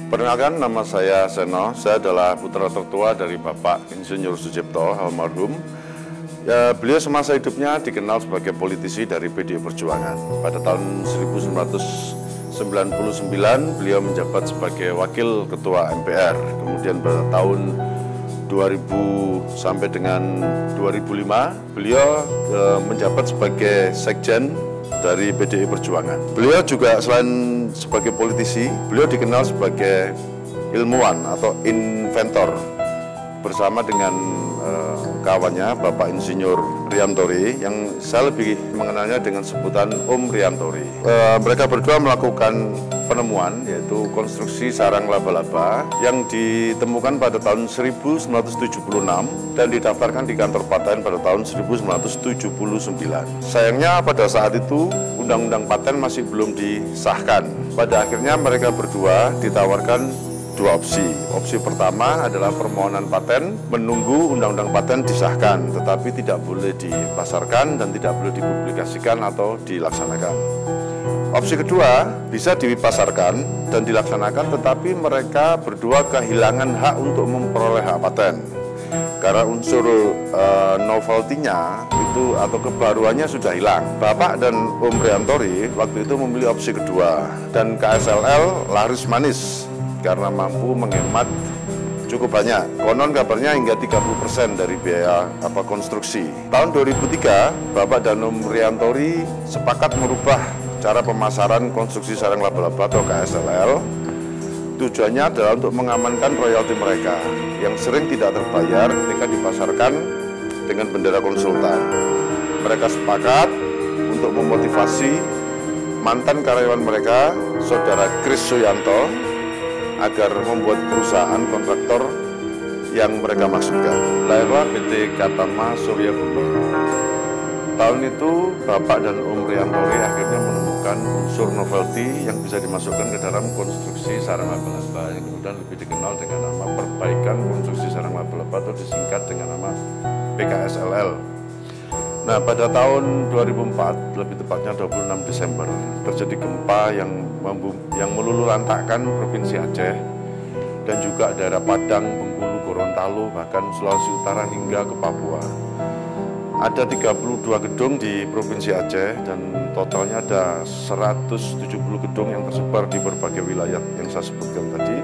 Perkenalkan, nama saya Seno. Saya adalah putra tertua dari Bapak Insinyur Sucipto almarhum. Beliau semasa hidupnya dikenal sebagai politisi dari PDI Perjuangan. Pada tahun 1999 beliau menjabat sebagai Wakil Ketua MPR. Kemudian pada tahun 2000 sampai dengan 2005 beliau menjabat sebagai Sekjen dari PDI Perjuangan. Beliau juga selain sebagai politisi, beliau dikenal sebagai ilmuwan atau inventor bersama dengan kawannya Bapak Insinyur Riamtori, yang saya lebih mengenalnya dengan sebutan Om Riamtori. Mereka berdua melakukan penemuan, yaitu konstruksi sarang laba-laba yang ditemukan pada tahun 1976 dan didaftarkan di kantor paten pada tahun 1979. Sayangnya pada saat itu Undang-Undang Paten masih belum disahkan. Pada akhirnya mereka berdua ditawarkan dua opsi. Opsi pertama adalah permohonan paten menunggu Undang-Undang Paten disahkan, tetapi tidak boleh dipasarkan dan tidak boleh dipublikasikan atau dilaksanakan. Opsi kedua, bisa dipasarkan dan dilaksanakan, tetapi mereka berdua kehilangan hak untuk memperoleh hak paten. Karena unsur novelty-nya itu atau kebaruannya sudah hilang. Bapak dan Om Riamtori waktu itu memilih opsi kedua, dan KSLL laris manis karena mampu menghemat cukup banyak. Konon kabarnya hingga 30% dari biaya konstruksi. Tahun 2003, Bapak dan Om Riamtori sepakat merubah cara pemasaran konstruksi sarang laba-laba atau KSLL. Tujuannya adalah untuk mengamankan royalti mereka yang sering tidak terbayar ketika dipasarkan dengan bendera konsultan. Mereka sepakat untuk memotivasi mantan karyawan mereka, Saudara Kris Suyanto, agar membuat perusahaan kontraktor yang mereka maksudkan. Lahirlah PT Katama Surya Bumi. Tahun itu Bapak dan Om Riamtori akhirnya menemukan unsur novelty yang bisa dimasukkan ke dalam konstruksi sarang laba-laba yang kemudian lebih dikenal dengan nama Perbaikan Konstruksi Sarang Laba-laba atau disingkat dengan nama PKSLL. Nah, pada tahun 2004, lebih tepatnya 26 Desember, terjadi gempa yang meluluhlantakkan Provinsi Aceh dan juga daerah Padang, Bengkulu, Gorontalo, bahkan Sulawesi Utara hingga ke Papua. Ada 32 gedung di Provinsi Aceh dan totalnya ada 170 gedung yang tersebar di berbagai wilayah yang saya sebutkan tadi.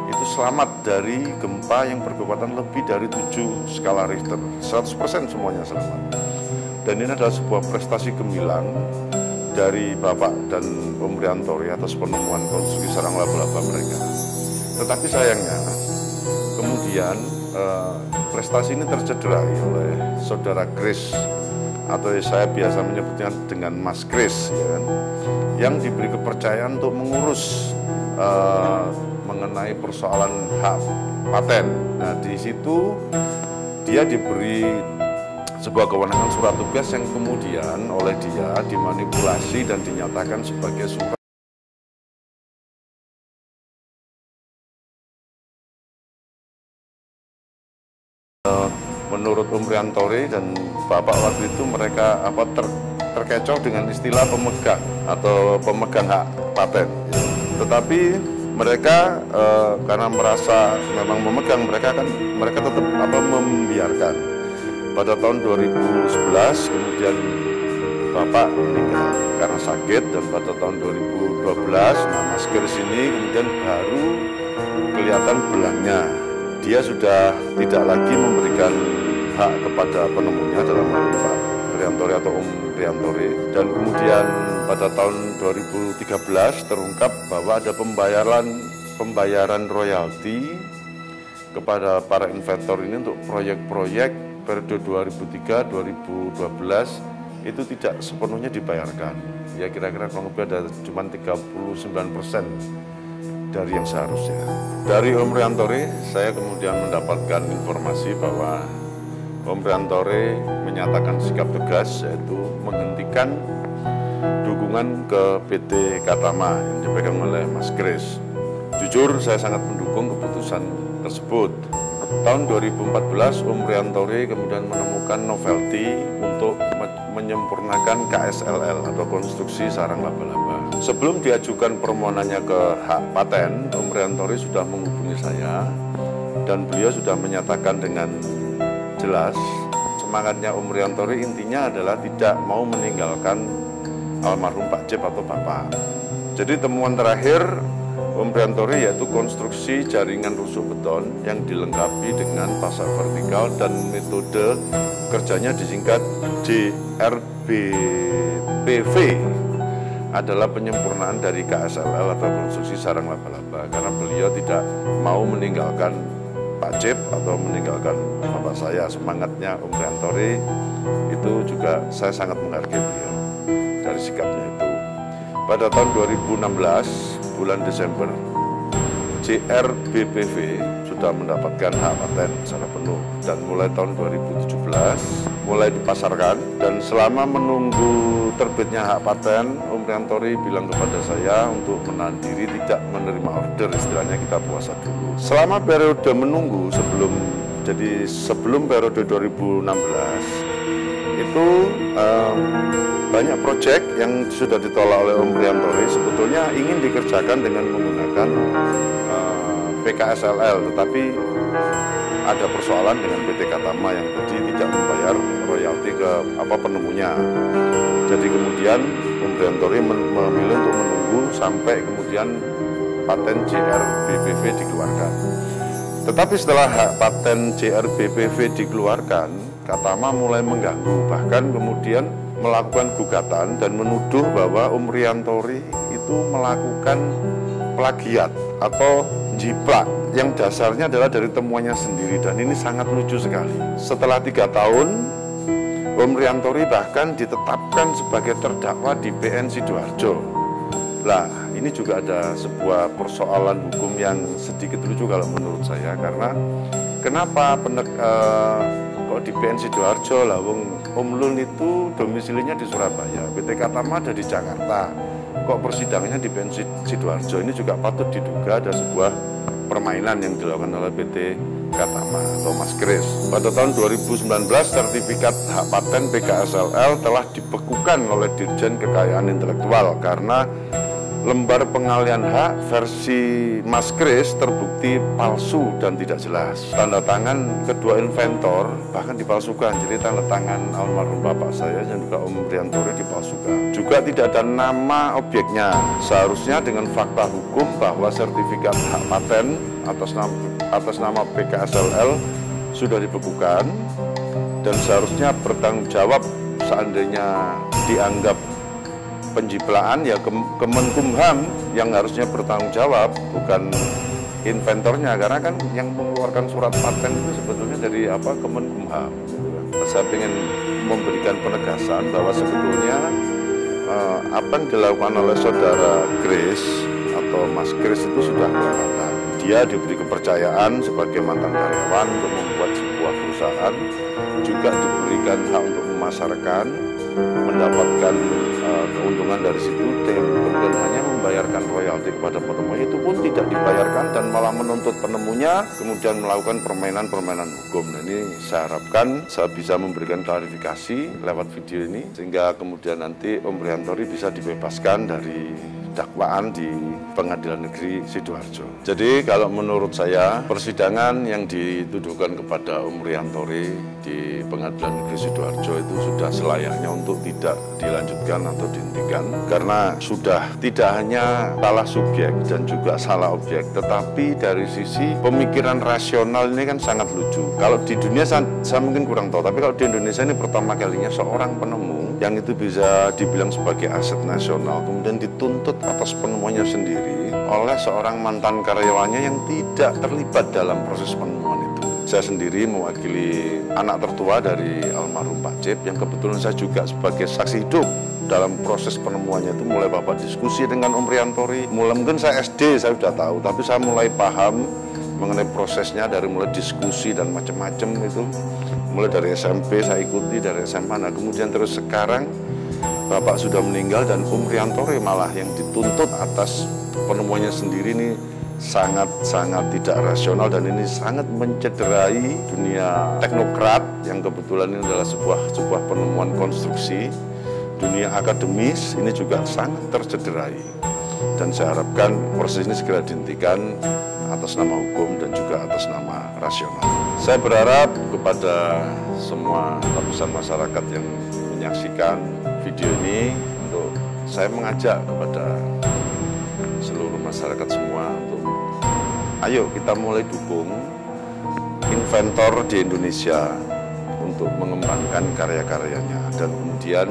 Itu selamat dari gempa yang berkekuatan lebih dari 7 skala Richter. 100% semuanya selamat. Dan ini adalah sebuah prestasi gemilang dari Bapak dan Om Riamtori atas penemuan konstruksi sarang laba-laba mereka. Tetapi sayangnya, kemudian prestasi ini tercederai oleh Saudara Kris, atau saya biasa menyebutnya dengan Mas Kris, ya kan, yang diberi kepercayaan untuk mengurus mengenai persoalan hak paten. Nah, di situ dia diberi sebuah kewenangan surat tugas yang kemudian oleh dia dimanipulasi dan dinyatakan sebagai surat menurut Om Riamtori dan Bapak waktu itu mereka terkecoh dengan istilah pemegang atau pemegang hak paten. Tetapi mereka karena merasa memang memegang, mereka tetap membiarkan. Pada tahun 2011 kemudian Bapak meninggal karena sakit, dan pada tahun 2012 Mas Kris ini kemudian baru kelihatan belangnya. Dia sudah tidak lagi memberikan hak kepada penemunya dalam hal ini Pak Riamtori atau Om Riamtori. Dan kemudian pada tahun 2013 terungkap bahwa ada pembayaran royalti kepada para inventor ini untuk proyek-proyek periode 2003-2012 itu tidak sepenuhnya dibayarkan. Ya kira-kira kurang lebih ada cuma 39% dari yang seharusnya. Dari Om Riamtori, saya kemudian mendapatkan informasi bahwa Om Riamtori menyatakan sikap tegas, yaitu menghentikan dukungan ke PT Katama yang dipegang oleh Mas Kris. Jujur, saya sangat mendukung keputusan tersebut. Tahun 2014, Om Riamtori kemudian menemukan novelty untuk menyempurnakan KSLL atau konstruksi sarang laba-laba. Sebelum diajukan permohonannya ke hak paten, Om Riantori sudah menghubungi saya dan beliau sudah menyatakan dengan jelas semangatnya Om Riantori intinya adalah tidak mau meninggalkan almarhum Pak Cip atau Bapak. Jadi temuan terakhir Om Riantori yaitu konstruksi jaringan rusuk beton yang dilengkapi dengan pasar vertikal dan metode kerjanya disingkat JRBPV adalah penyempurnaan dari KSLL atau konstruksi sarang laba-laba karena beliau tidak mau meninggalkan Pak Cip atau meninggalkan bapak saya. Semangatnya Om Riantori itu juga saya sangat menghargai beliau dari sikapnya itu. Pada tahun 2016 bulan Desember, JRBPV sudah mendapatkan hak paten secara penuh dan mulai tahun 2017 mulai dipasarkan, dan selama menunggu terbitnya hak paten, Om Riantori bilang kepada saya untuk menahan diri tidak menerima order, istilahnya kita puasa dulu. Selama periode menunggu sebelum periode 2016 itu banyak proyek yang sudah ditolak oleh Om Riantori sebetulnya ingin dikerjakan dengan menggunakan PKSLL, tetapi ada persoalan dengan PT Katama yang tadi tidak membayar royalti ke penemunya. Jadi kemudian Om Riantori memilih untuk menunggu sampai kemudian paten JRBPV dikeluarkan. Tetapi setelah hak paten JRBPV dikeluarkan, Katama mulai mengganggu, bahkan kemudian melakukan gugatan dan menuduh bahwa Om Riantori itu melakukan plagiat atau jiplak yang dasarnya adalah dari temuannya sendiri, dan ini sangat lucu sekali. Setelah 3 tahun, Om Riantori bahkan ditetapkan sebagai terdakwa di PN Sidoarjo. Lah, ini juga ada sebuah persoalan hukum yang sedikit lucu kalau menurut saya, karena kenapa kok di PN Sidoarjo lah, Om Lun itu domisilinya di Surabaya, PT Katama ada di Jakarta, kok persidangannya di PN Sidoarjo. Ini juga patut diduga ada sebuah permainan yang dilakukan oleh PT Katama atau Mas Kris. Pada tahun 2019 sertifikat hak paten PKSLL telah dibekukan oleh Dirjen Kekayaan Intelektual karena lembar pengalihan hak versi Mas Kris terbukti palsu dan tidak jelas. Tanda tangan kedua inventor bahkan dipalsukan, jadi tanda tangan almarhum bapak saya dan juga Om Riantori dipalsukan. Juga tidak ada nama objeknya. Seharusnya dengan fakta hukum bahwa sertifikat hak paten atas nama PKSLL sudah dibekukan dan seharusnya bertanggung jawab seandainya dianggap penjiplaan, ya Kemenkumham yang harusnya bertanggung jawab, bukan inventornya, karena kan yang mengeluarkan surat paten itu sebetulnya dari Kemenkumham. Saya ingin memberikan penegasan bahwa sebetulnya apa yang dilakukan oleh saudara Kris atau Mas Kris itu sudah kelewatan. Dia diberi kepercayaan sebagai mantan karyawan untuk membuat sebuah perusahaan, juga diberikan hak untuk memasarkan, mendapatkan keuntungan dari situ, kemudian hanya membayarkan royalti kepada penemunya, itu pun tidak dibayarkan dan malah menuntut penemunya, kemudian melakukan permainan-permainan hukum. Nah, ini saya harapkan saya bisa memberikan klarifikasi lewat video ini, sehingga kemudian nanti Om Riantori bisa dibebaskan dari dakwaan di Pengadilan Negeri Sidoarjo. Jadi kalau menurut saya persidangan yang dituduhkan kepada Om Riantori di Pengadilan Negeri Sidoarjo itu sudah selayaknya untuk tidak dilanjutkan atau dihentikan, karena sudah tidak hanya salah subjek dan juga salah objek, tetapi dari sisi pemikiran rasional ini kan sangat lucu. Kalau di dunia saya mungkin kurang tahu, tapi kalau di Indonesia ini pertama kalinya seorang penemu yang itu bisa dibilang sebagai aset nasional kemudian dituntut atas penemuannya sendiri oleh seorang mantan karyawannya yang tidak terlibat dalam proses penemuan itu. Saya sendiri mewakili anak tertua dari almarhum Pak Cip, yang kebetulan saya juga sebagai saksi hidup dalam proses penemuannya itu. Mulai Bapak diskusi dengan Om Riantori, mungkin saya SD saya sudah tahu, tapi saya mulai paham mengenai prosesnya dari mulai diskusi dan macam-macam itu. Mulai dari SMP saya ikuti, dari SMA, nah kemudian terus sekarang Bapak sudah meninggal dan Om Riantori malah yang dituntut atas penemuannya sendiri. Ini sangat tidak rasional, dan ini sangat mencederai dunia teknokrat yang kebetulan ini adalah sebuah penemuan konstruksi. Dunia akademis ini juga sangat tercederai, dan saya harapkan proses ini segera dihentikan atas nama hukum dan juga atas nama rasional. Saya berharap kepada semua lapisan masyarakat yang menyaksikan video ini, untuk saya mengajak kepada seluruh masyarakat semua untuk ayo kita mulai dukung inventor di Indonesia untuk mengembangkan karya-karyanya, dan kemudian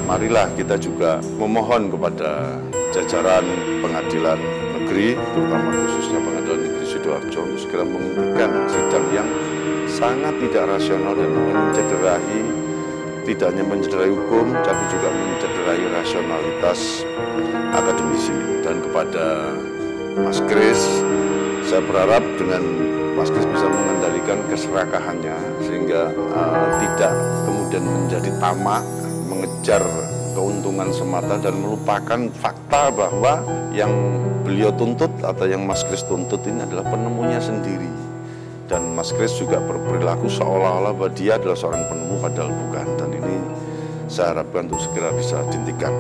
marilah kita juga memohon kepada jajaran pengadilan negeri, terutama khususnya pengadilan negeri Sidoarjo, untuk segera menghentikan sidang yang sangat tidak rasional dan mencederai, tidak hanya mencederai hukum, tapi juga mencederai rasionalitas akademisi. Dan kepada Mas Kris, saya berharap dengan Mas Kris bisa mengendalikan keserakahannya, sehingga tidak kemudian menjadi tamak, mengejar keuntungan semata dan melupakan fakta bahwa yang beliau tuntut atau yang Mas Kris tuntut ini adalah penemunya sendiri. Dan Mas Kris juga berperilaku seolah-olah bahwa dia adalah seorang penemu, padahal bukan. Dan ini saya harapkan untuk segera bisa dihentikan.